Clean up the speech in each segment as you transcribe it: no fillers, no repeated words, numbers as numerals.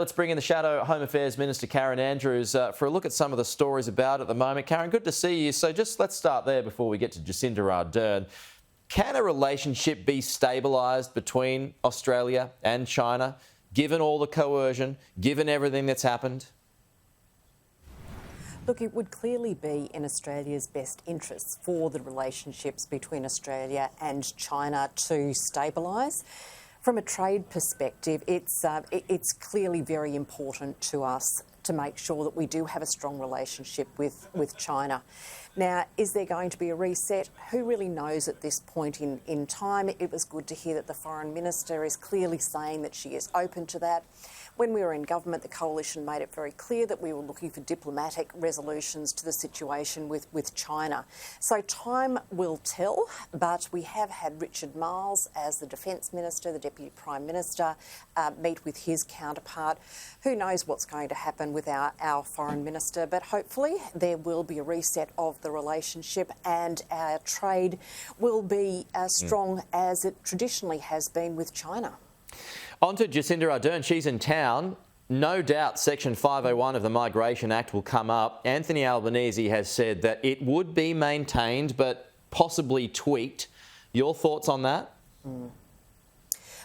Let's bring in the Shadow Home Affairs Minister, Karen Andrews, for a look at some of the stories about at the moment. Karen, good to see you. So just let's start there before we get to Jacinda Ardern. Can a relationship be stabilised between Australia and China, given all the coercion, given everything that's happened? Look, it would clearly be in Australia's best interests for the relationships between Australia and China to stabilise. From a trade perspective, it's clearly very important to us to make sure that we do have a strong relationship with China. Now, is there going to be a reset? Who really knows at this point in time? It was good to hear that the Foreign Minister is clearly saying that she is open to that. When we were in government, the Coalition made it very clear that we were looking for diplomatic resolutions to the situation with China. So time will tell, but we have had Richard Marles as the Defence Minister, the Deputy Prime Minister, meet with his counterpart. Who knows what's going to happen with our Foreign Minister, but hopefully there will be a reset of the relationship and our trade will be as strong as it traditionally has been with China. On to Jacinda Ardern. She's in town. No doubt Section 501 of the Migration Act will come up. Anthony Albanese has said that it would be maintained but possibly tweaked. Your thoughts on that?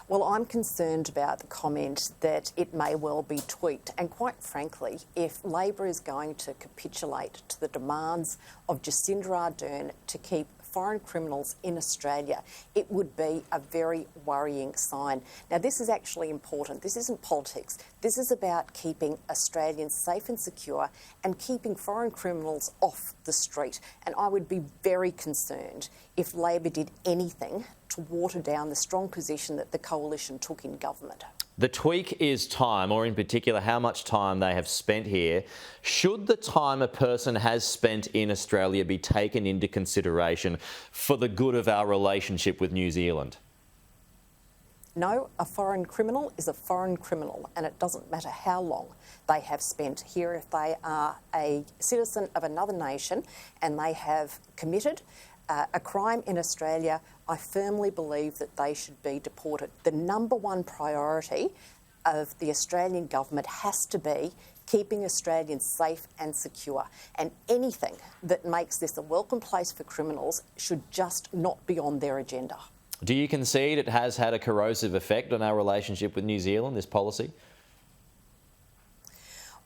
Well, I'm concerned about the comment that it may well be tweaked. And quite frankly, if Labor is going to capitulate to the demands of Jacinda Ardern to keep foreign criminals in Australia, it would be a very worrying sign. Now, this is actually important. This isn't politics. This is about keeping Australians safe and secure and keeping foreign criminals off the street. And I would be very concerned if Labor did anything to water down the strong position that the Coalition took in government. The tweak is time, or in particular how much time they have spent here. Should the time a person has spent in Australia be taken into consideration for the good of our relationship with New Zealand? No, a foreign criminal is a foreign criminal, and it doesn't matter how long they have spent here. If they are a citizen of another nation and they have committed a crime in Australia, I firmly believe that they should be deported. The number one priority of the Australian government has to be keeping Australians safe and secure. And anything that makes this a welcome place for criminals should just not be on their agenda. Do you concede it has had a corrosive effect on our relationship with New Zealand, this policy?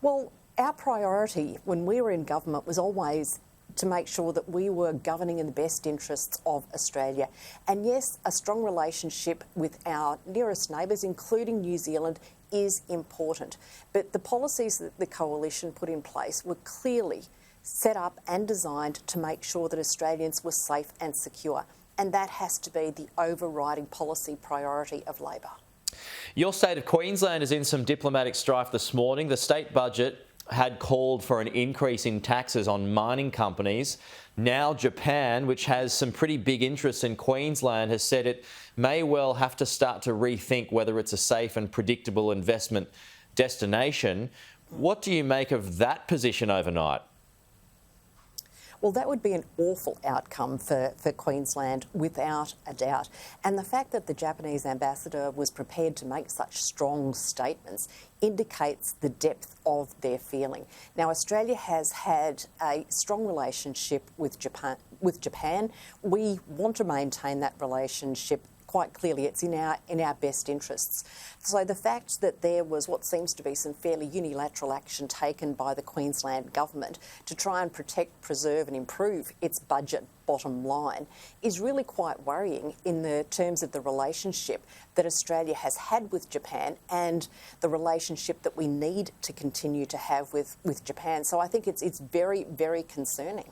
Well, our priority when we were in government was always to make sure that we were governing in the best interests of Australia. And yes, a strong relationship with our nearest neighbours, including New Zealand, is important. But the policies that the Coalition put in place were clearly set up and designed to make sure that Australians were safe and secure. And that has to be the overriding policy priority of Labor. Your state of Queensland is in some diplomatic strife this morning. The state budget had called for an increase in taxes on mining companies. Now Japan, which has some pretty big interests in Queensland, has said it may well have to start to rethink whether it's a safe and predictable investment destination. What do you make of that position overnight? Well, that would be an awful outcome for Queensland, without a doubt. And the fact that the Japanese ambassador was prepared to make such strong statements indicates the depth of their feeling. Now, Australia has had a strong relationship with Japan. We want to maintain that relationship. Quite clearly, it's in our best interests. So the fact that there was what seems to be some fairly unilateral action taken by the Queensland government to try and protect, preserve and improve its budget bottom line is really quite worrying in the terms of the relationship that Australia has had with Japan and the relationship that we need to continue to have with Japan. So I think it's very, very concerning.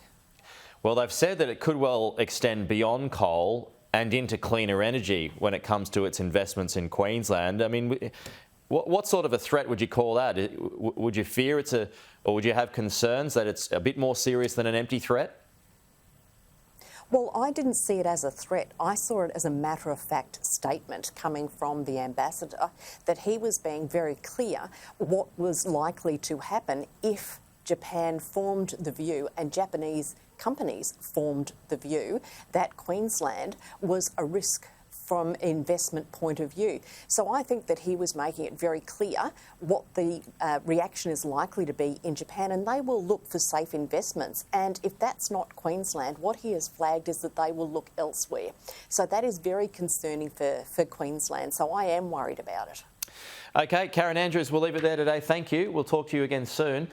Well, they've said that it could well extend beyond coal and into cleaner energy when it comes to its investments in Queensland. I mean, what sort of a threat would you call that? Would you fear or would you have concerns that it's a bit more serious than an empty threat? Well, I didn't see it as a threat. I saw it as a matter-of-fact statement coming from the ambassador that he was being very clear what was likely to happen if Japan formed the view and Japanese companies formed the view that Queensland was a risk from an investment point of view. So I think that he was making it very clear what the reaction is likely to be in Japan, and they will look for safe investments. And if that's not Queensland, what he has flagged is that they will look elsewhere. So that is very concerning for Queensland. So I am worried about it. Okay, Karen Andrews, we'll leave it there today. Thank you. We'll talk to you again soon.